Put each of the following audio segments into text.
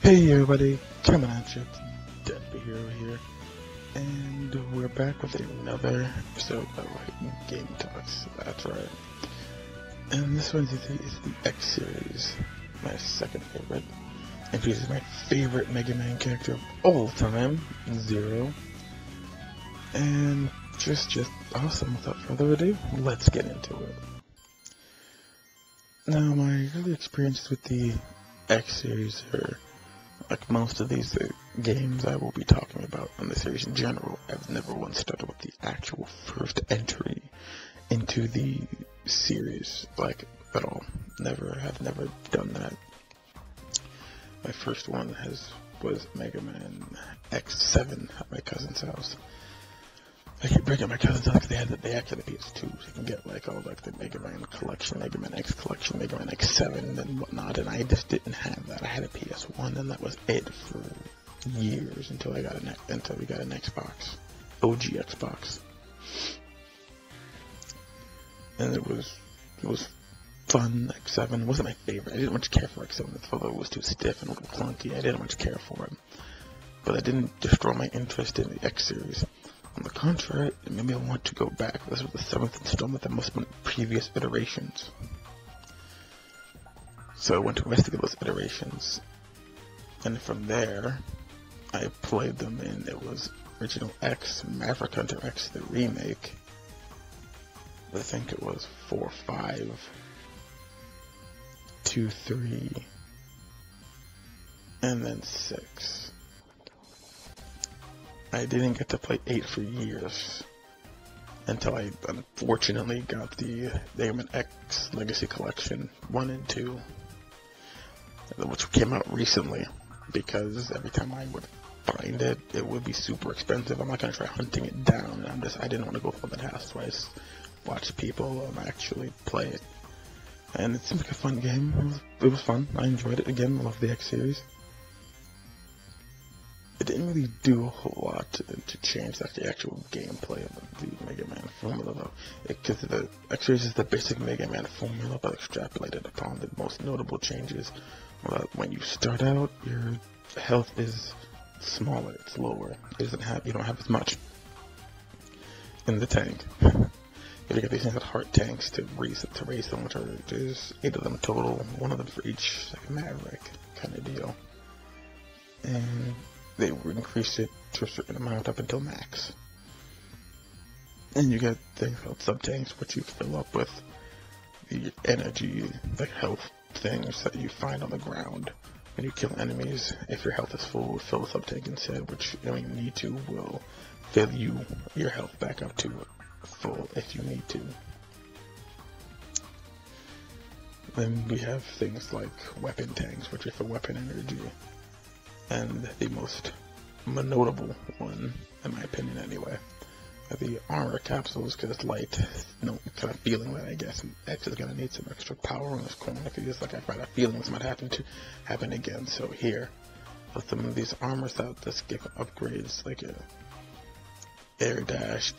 Hey everybody, coming at you, it's Deadly Hero here, and we're back with another episode of Game Talks, that's right. And this one is the X series, my second favorite, and features my favorite Mega Man character of all time, Zero. And just awesome. Without further ado, let's get into it. Now, my early experience with the X series are like most of these games I will be talking about on the series in general. I've never once started with the actual first entry into the series, like, at all. I've never done that. My first one was Mega Man X7 at my cousin's house. I keep bringing my cousin's house because they actually had the PS2, so you can get like all like the Mega Man collection, Mega Man X collection, Mega Man X7 and whatnot, and I just didn't have that. I had a PS1 and that was it for years until we got an Xbox, OG Xbox. And it was fun. X7 wasn't my favorite. I didn't much care for X7, although it was too stiff and a little clunky. I didn't much care for it, but it didn't destroy my interest in the X series. On the contrary, it made me want to go back. This was the 7th installment that must have been previous iterations. So I went to investigate those iterations, and from there, I played them, and it was Original X, Maverick Hunter X, the remake. I think it was 4, 5, 2, 3, and then 6. I didn't get to play 8 for years, until I unfortunately got the Mega Man X Legacy Collection 1 and 2, which came out recently, because every time I would find it, it would be super expensive. I'm not going to try hunting it down, I didn't want to go for the hassle, so I just watched people actually play it. And it seemed like a fun game. It was fun. I enjoyed it. Again, I love the X series. It didn't really do a whole lot to change the actual gameplay of the Mega Man formula, though, because the X series is the basic Mega Man formula, but extrapolated upon the most notable changes. When you start out, your health is smaller, it's lower. You don't have as much in the tank. You get these things like heart tanks to raise them, which there's 8 of them total, 1 of them for each, like a Maverick kind of deal. And they would increase it to a certain amount up until max. And you get things called sub-tanks, which you fill up with the energy, like health things that you find on the ground. When you kill enemies, if your health is full, fill the sub-tank instead, which you don't need to, will fill your health back up to full if you need to. Then we have things like weapon tanks, which are for weapon energy. And the most notable one, in my opinion anyway, are the armor capsules, because it's light. No kind of feeling that I guess X is going to need some extra power on this corner, because it's like I find a feeling this might happen again. So here, with some of these armors that just give upgrades, like air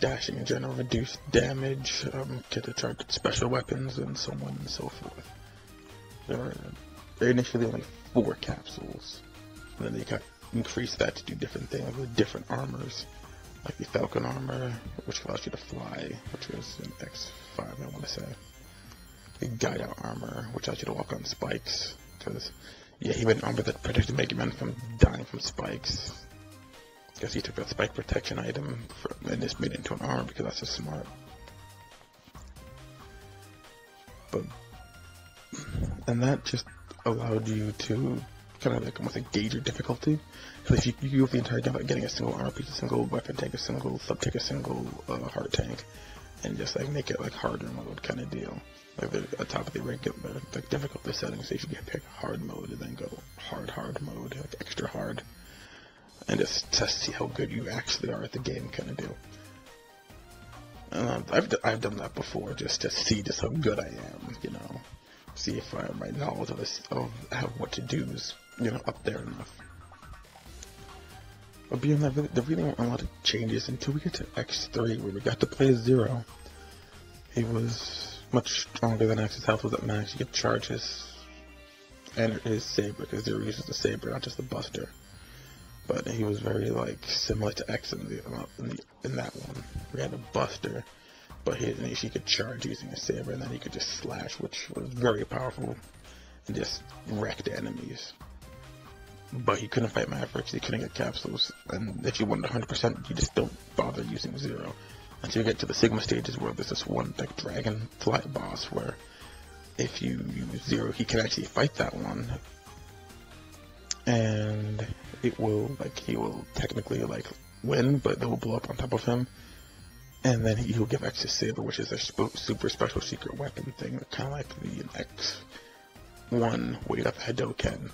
dashing in general, reduced damage, get to charge special weapons, and so on and so forth. There are initially only 4 capsules. And then they can increase that to do different things with different armors, like the Falcon armor, which allows you to fly, which was in X5, I want to say. The Guide Out armor, which allows you to walk on spikes, because he made an armor that protected Mega Man from dying from spikes. I guess he took that spike protection item and just made it into an armor because that's just smart. And that just allowed you to kind of like almost like gauge your difficulty. Because if you go the entire game by getting a single armor piece, a single weapon tank, a single sub-tank, a single heart tank, and just like make it like harder mode kind of deal. Like they're at the top of the regular like difficulty settings, so you should pick hard mode and then go hard mode, like extra hard, and just test to see how good you actually are at the game kind of deal. I've done that before just to see just how good I am, you know. See if my knowledge of what to do is, up there enough. But beyond that, there really weren't a lot of changes until we get to X3, where we got to play Zero. He was much stronger than X. His health was at max. You could charge his his saber, because Zero uses the saber, not just the Buster. But he was very like similar to X in that one. We had a Buster, but she could charge using a saber, and then he could just slash, which was very powerful, and just wrecked enemies. But he couldn't fight Mavericks, he couldn't get capsules, and if you wanted 100%, you just don't bother using Zero until you get to the Sigma stages, where there's this one like dragonfly boss where if you use Zero, he can actually fight that one, and he will technically like win, but they will blow up on top of him, and then he'll give X his saber, which is a super special secret weapon thing, kind of like the X1 where you got the Hadoken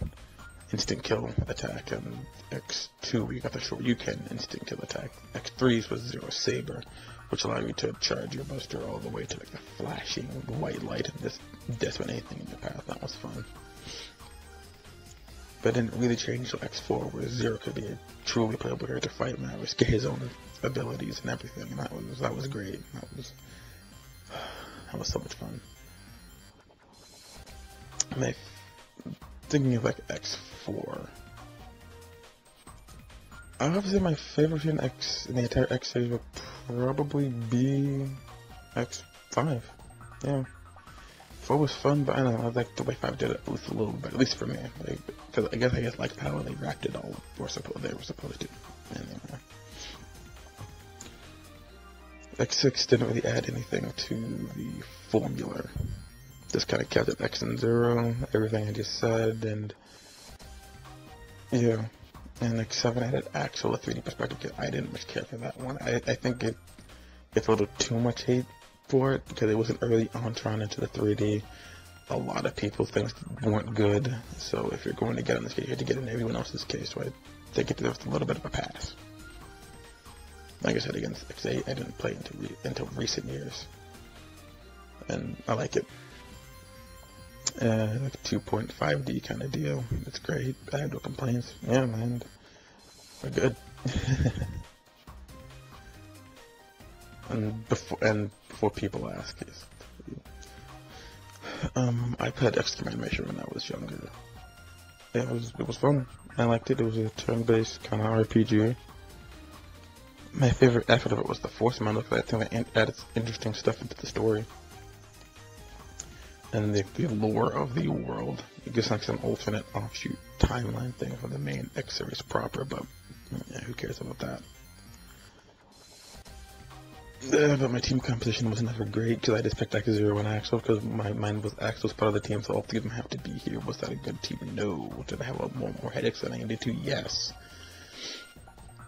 instant kill attack, and X2 where you got the Shoryuken instant kill attack. X3 was Zero saber, which allowed you to charge your Buster all the way to like the flashing white light and just decimate anything in your path. That was fun. But it didn't really change till X4, where Zero could be a truly playable character to fight Mavericks, get his own abilities and everything, and that was great. That was so much fun. Thinking of like X4, I would say my favorite in the entire X series would probably be X5. Yeah, 4 was fun, but I don't know, I like the way 5 did it a little bit, at least for me. Because I guess like how they wrapped it all they were supposed to. Anyway. X6 didn't really add anything to the formula. Just kind of kept it X and 0, everything I just said, and yeah. And X7 added actual 3D perspective. I didn't much care for that one. I think it's a little too much hate for it, because it wasn't early on trying into the 3D. A lot of people things weren't good, so if you're going to get on this case, you have to get in everyone else's case, so I think it deserves a little bit of a pass. Like I said, against X8, I didn't play until recent years, and I like it. Like 2.5D kind of deal. It's great. I have no complaints. Yeah, man. We're good. and before people ask, I played X Animation when I was younger. It was fun. I liked it. It was a turn-based kind of RPG. My favorite aspect of it was the Force model, because I think it added interesting stuff into the story. And the lore of the world. It gives like some alternate offshoot timeline thing for the main X series proper, but yeah, who cares about that? But my team composition was never great, because I just picked X0 and Axel, because mine was Axel's part of the team, so all 3 of them have to be here. Was that a good team? No. Did I have more headaches than I needed to? Yes.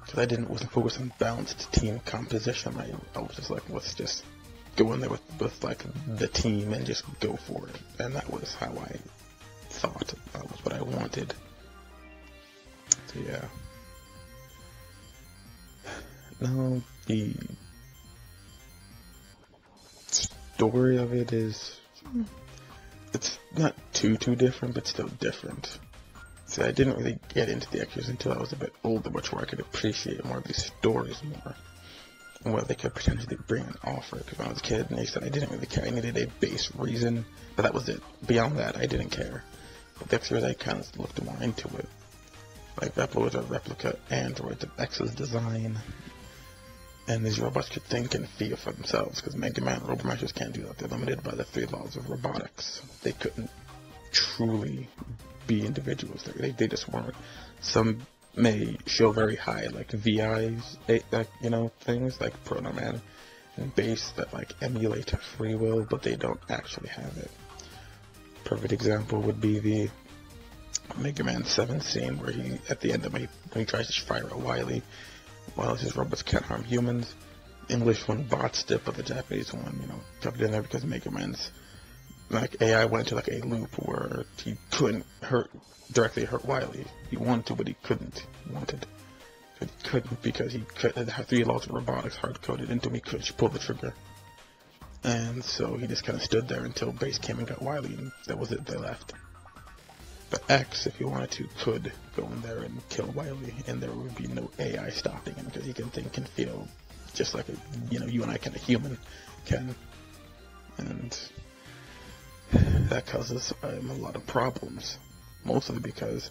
Because I wasn't focused on balanced team composition. I was just like, let's just go in there with like the team and just go for it, and that was how I thought. That was what I wanted. So yeah. Now the story of it is, it's not too different, but still different. So I didn't really get into the extras until I was a bit older, which where I could appreciate more of these stories more, and what they could potentially bring and offer. Because when I was a kid, and they said I didn't really care. I needed a base reason, but that was it. Beyond that, I didn't care. But the extras, I kind of looked more into it. Like Replo was a replica android of X's design, and these robots could think and feel for themselves. Because megaman and Robomasters can't do that. They're limited by the 3 laws of robotics. They couldn't truly be individuals. They just weren't. Some may show very high, like VIs, things like Proto Man and Base that like emulate free will, but they don't actually have it. Perfect example would be the Mega Man 7 scene where he, at the end of when he tries to fire a Wily, while his robots can't harm humans. The English one botched it, but the Japanese one, kept it in there because Mega Man's like AI went into like a loop where he couldn't directly hurt Wily. He wanted to, but he couldn't. But he couldn't because he could have 3 laws of robotics hard-coded into him. He couldn't pull the trigger. And so he just kind of stood there until Base came and got Wily, and that was it. They left. But X, if he wanted to, could go in there and kill Wily, and there would be no AI stopping him because he can think and feel just like you and I can, a human can. And that causes a lot of problems. mostly because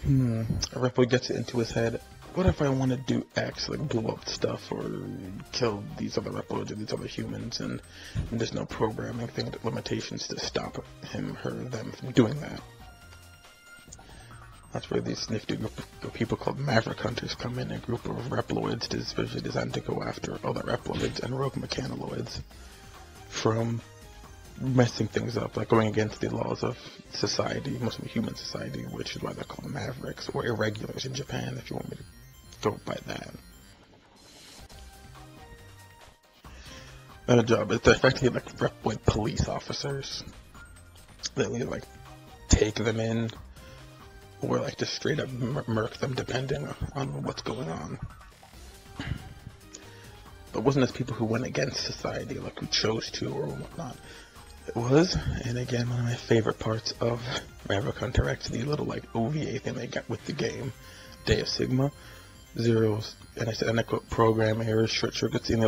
a Reploid gets it into his head, what if I want to do X, like blow up stuff or kill these other Reploids or these other humans, and there's no programming thing, limitations to stop him, her, them from doing that. That's where these nifty group of people called Maverick Hunters come in, a group of Reploids especially designed to go after other Reploids and rogue mechanoloids from messing things up, like going against the laws of society, mostly human society, which is why they're called Mavericks, or Irregulars in Japan, if you want me to go by that. Their job is to effectively like Reploid police officers. They like take them in, or like just straight up murk them depending on what's going on. But it wasn't as people who went against society, like who chose to or whatnot. It was, and again, one of my favorite parts of Maverick Hunter X, the little like OVA thing they got with the game, Day of Sigma, Zero's, and I said, and I quote, program errors, short circuits in the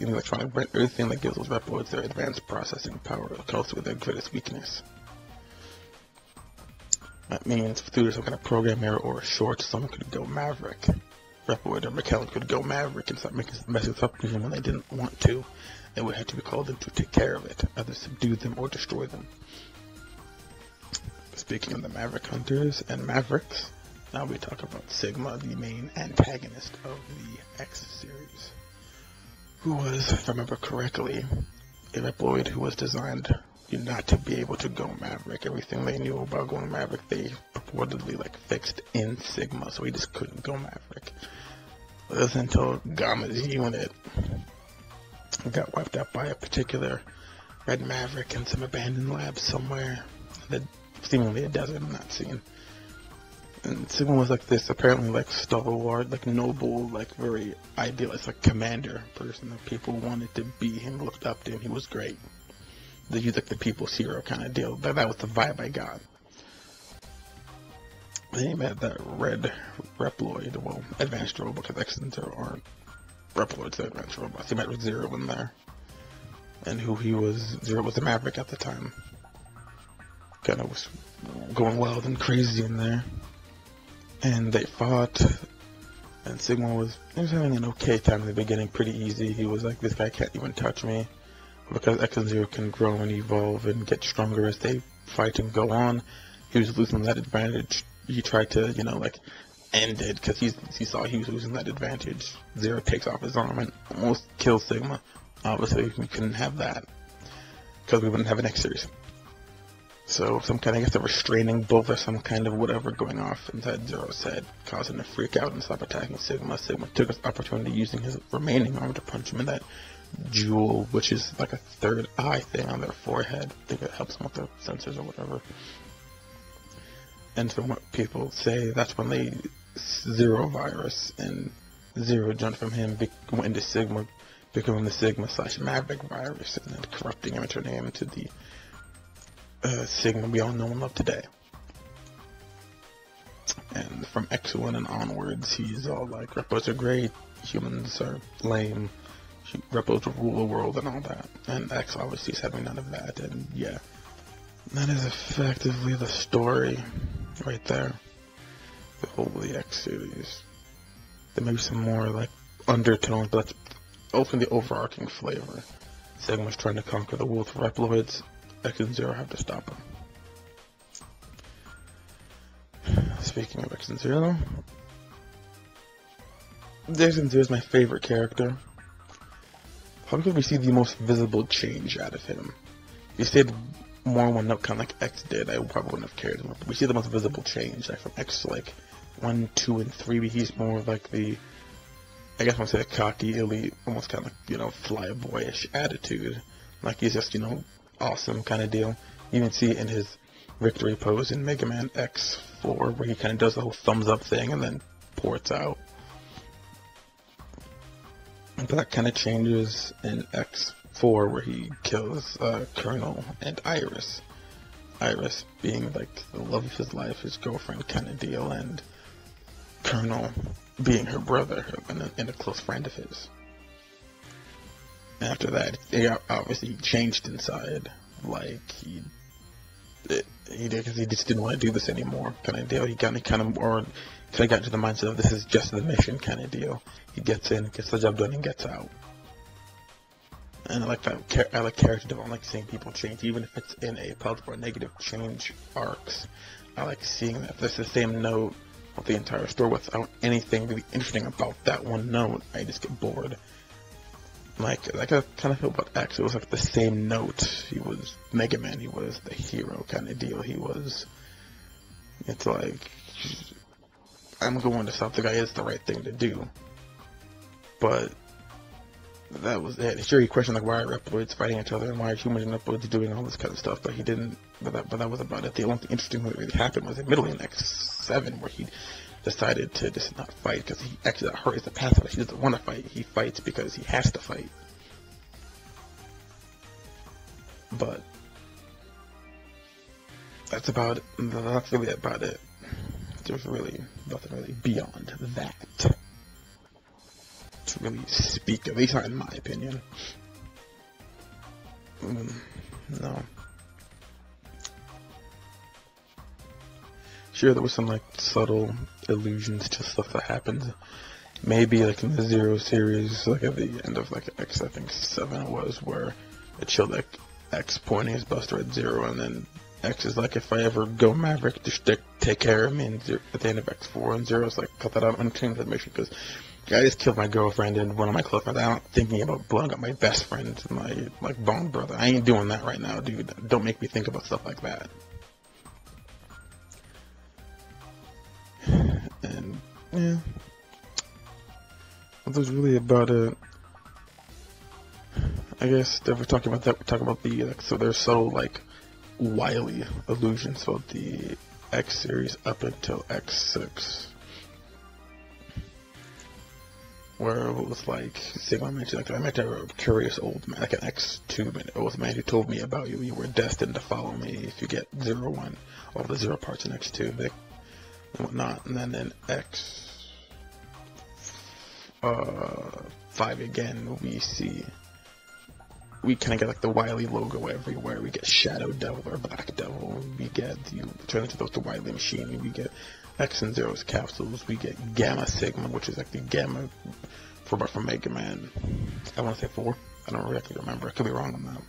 electronic brain, everything that gives those Reploids their advanced processing power, close with their greatest weakness. That means through some kind of program error or a short, someone could go Maverick. Reploid or Mechanic could go Maverick and start making messes up even when they didn't want to. They would have to be called in to take care of it, either subdue them or destroy them. Speaking of the Maverick Hunters and Mavericks, now we talk about Sigma, the main antagonist of the X series, who was, if I remember correctly, a Reploid who was designed not to be able to go Maverick. Everything they knew about going Maverick, they purportedly like fixed in Sigma, so he just couldn't go Maverick. It wasn't until Gamma's unit got wiped out by a particular Red Maverick in some abandoned lab somewhere, seemingly a desert, I'm not seeing. And Sigma was like this, apparently like stalwart, like noble, like very idealist, like commander person that people wanted to be him, looked up to him. He was great. He was like the people's hero kind of deal. That was the vibe I got. Then he met that Red Reploid, well, advanced robot, because X and Zero aren't Reploids, they're advanced robots. He met with Zero in there, and who he was. Zero was the Maverick at the time. Kind of was going wild and crazy in there, and they fought. And Sigma was having an okay time in the beginning, pretty easy. He was like, this guy can't even touch me. Because X and Zero can grow and evolve and get stronger as they fight and go on, he was losing that advantage. He tried to, like, end it because he saw he was losing that advantage. Zero takes off his arm and almost kills Sigma. Obviously, we couldn't have that because we wouldn't have an X series. So some kind of, I guess, a restraining bolt or some kind of whatever going off inside Zero's head, causing him to freak out and stop attacking Sigma. Sigma took his opportunity using his remaining arm to punch him in that jewel, which is like a third eye thing on their forehead. I think it helps them with their sensors or whatever. And from what people say, that's when they Zero virus and Zero jumped from him, went into Sigma, becoming the Sigma/Maverick virus, and then corrupting him and turning him into the Sigma we all know and love today. And from X1 and onwards, he's all like, Reploids are great, humans are lame, Reploids will rule the world and all that. And X obviously is having none of that, and yeah. That is effectively the story right there. The whole of the X series. There may be some more like undertones, but that's ultimately the overarching flavor. Sigma's trying to conquer the world for Reploids. X and Zero have to stop him. Speaking of X and Zero, X and Zero is my favorite character. Probably because we see the most visible change out of him. If he stayed more one note, kind of like X did, I probably wouldn't have cared more. But we see the most visible change, like from X to like 1, 2, and 3. He's more of like the, I guess I want to say the cocky, elite, almost kind of like, flyboyish attitude. Like he's just, awesome kind of deal. You even see it in his victory pose in Megaman X4, where he kind of does the whole thumbs up thing and then ports out. But that kind of changes in X4, where he kills Colonel and Iris. Iris being like the love of his life, his girlfriend kind of deal, and Colonel being her brother and a close friend of his. After that, obviously he changed inside. Like, he he did because he just didn't want to do this anymore, kind of deal. He kind of or kind of got into the mindset of this is just the mission kind of deal. He gets in, gets the job done, and gets out. And I like that. I like character development. I like seeing people change, even if it's in a positive or negative change arcs. I like seeing that. If it's the same note of the entire story without anything really interesting about that one note, I just get bored. Like I kind of feel about X. It was like the same note. He was megaman. He was the hero kind of deal. It's like, I'm going to stop the guy. It's the right thing to do. But that was it. Sure, he questioned like why are Reploids fighting each other and why are humans and Reploids doing all this kind of stuff, but he didn't. But that was about it. The only interesting thing that really happened was in middle in X7 where he decided to just not fight because he actually got hurt as a pathfinder. He doesn't want to fight. He fights because he has to fight. But that's about it. That's really about it. There's really nothing really beyond that to really speak, at least not in my opinion. No. Sure, there was some like subtle allusions to stuff that happened. Maybe like in the Zero series, like at the end of like X, I think 7 it was, where it showed like X pointing his buster at Zero, and then X is like, if I ever go Maverick, just take care of me. And at the end of X4, and Zero's like, cut that out, I'm changing that mission because I just killed my girlfriend and one of my close friends. I'm not thinking about blowing up my best friend, my like bone brother. I ain't doing that right now, dude. Don't make me think about stuff like that. And yeah, that was really about it. I guess if we're talking about that, we're talking about the like, so there's so like wily illusions about the X series up until X6. Where it was like, Sigma mentioned, like, I met a curious old man, like an X2 old man who told me about you. You were destined to follow me if you get 0-1, all the 0 parts in X2, and whatnot. And then in X5 again, we kind of get like the Wily logo everywhere. We get Shadow Devil or Black Devil. We get you turn into the Wily machine. We get X and Zero's capsules. We get Gamma Sigma, which is like the Gamma from Mega Man. I want to say 4. I don't really remember. I could be wrong on that.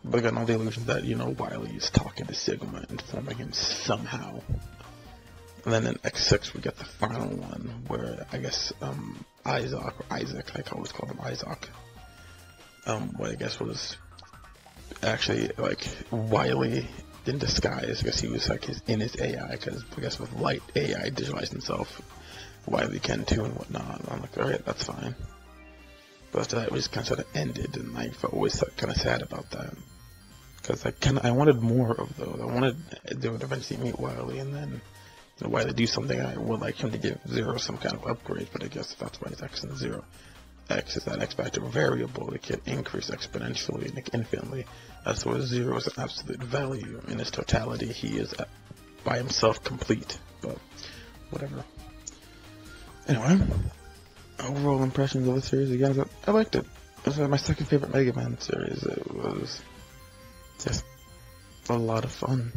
But again, all the illusions that, you know, Wily is talking to Sigma and informing him somehow. And then in X6 we get the final one where I guess Isaac, I always call him Isaac, what I guess was actually like Wily in disguise, because he was like in his AI, because I guess with light AI digitalized himself, Wily can too and whatnot. And I'm like, alright, that's fine. But after that, it just kind of sort of ended, and I felt always kind of sad about that, because I wanted more of those. I wanted they would eventually meet Wily, and then Wily do something. I would like him to give Zero some kind of upgrade, but I guess that's why it's X and 0. X is that X factor variable. It can increase exponentially and infinitely. As well as 0 is an absolute value. In its totality, he is by himself complete. But whatever. Anyway, overall impressions of the series, you guys, I liked it. It was my second favorite Mega Man series. It was just a lot of fun.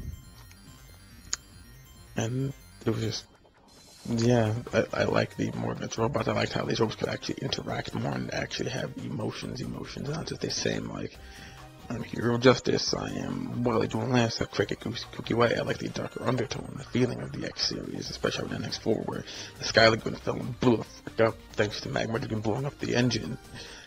And it was just, yeah, I like the more advanced robots. I liked how these robots could actually interact more and actually have emotions, not just the same, like, I'm Hero of Justice, I am Wily doing last, that cricket cookie white. I like the darker undertone, the feeling of the X series, especially in X4, where the Sky Lagoon fell and blew the frick up thanks to Magma Dragon blowing up the engine,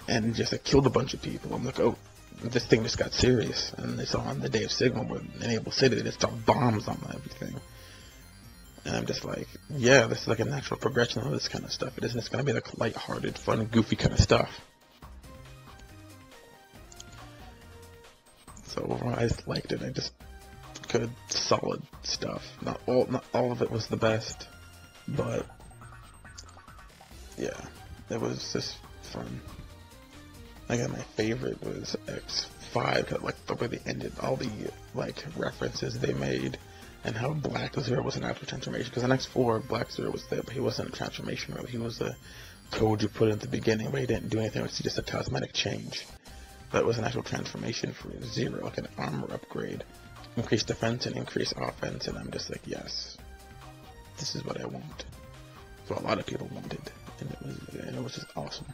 and just killed a bunch of people. I'm like, oh, this thing just got serious. And it's on the day of Sigma, where Enable City, they just dropped bombs on everything. And I'm just like, yeah, this is like a natural progression of this kind of stuff. It isn't just going to be like light-hearted, fun, goofy kind of stuff. So overall, I just liked it. I just good, solid stuff. Not all of it was the best, but yeah, it was just fun. Again, my favorite was X5, like the way they ended, all the like references they made. And how Black Zero was an actual transformation. Because in X4, Black Zero was there, but he wasn't a transformation, really. He was a code you put in at the beginning, but he didn't do anything. It was just a cosmetic change. That was an actual transformation for Zero, like an armor upgrade. Increase defense and increase offense, and I'm just like, yes, this is what I want. So a lot of people wanted, and it was just awesome.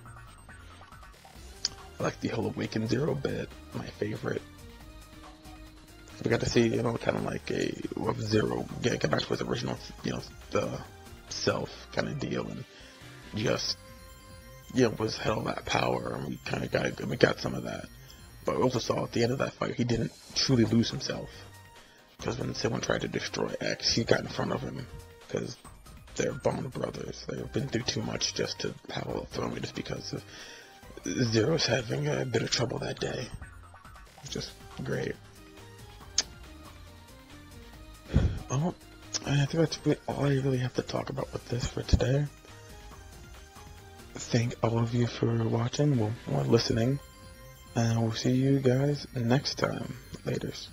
I like the whole Awaken Zero bit, my favorite. We got to see, you know, kind of like a Zero get back to his original, you know, the self kind of deal, and just, you know, was held that power, and we kind of got some of that. But we also saw at the end of that fight, he didn't truly lose himself, because when someone tried to destroy X, he got in front of him, because they're bond brothers. They've been through too much just to have a throne just because of Zero's having a bit of trouble that day. It's just great. Oh, I think that's really all I really have to talk about with this for today. Thank all of you for watching, or listening, and we'll see you guys next time. Laters.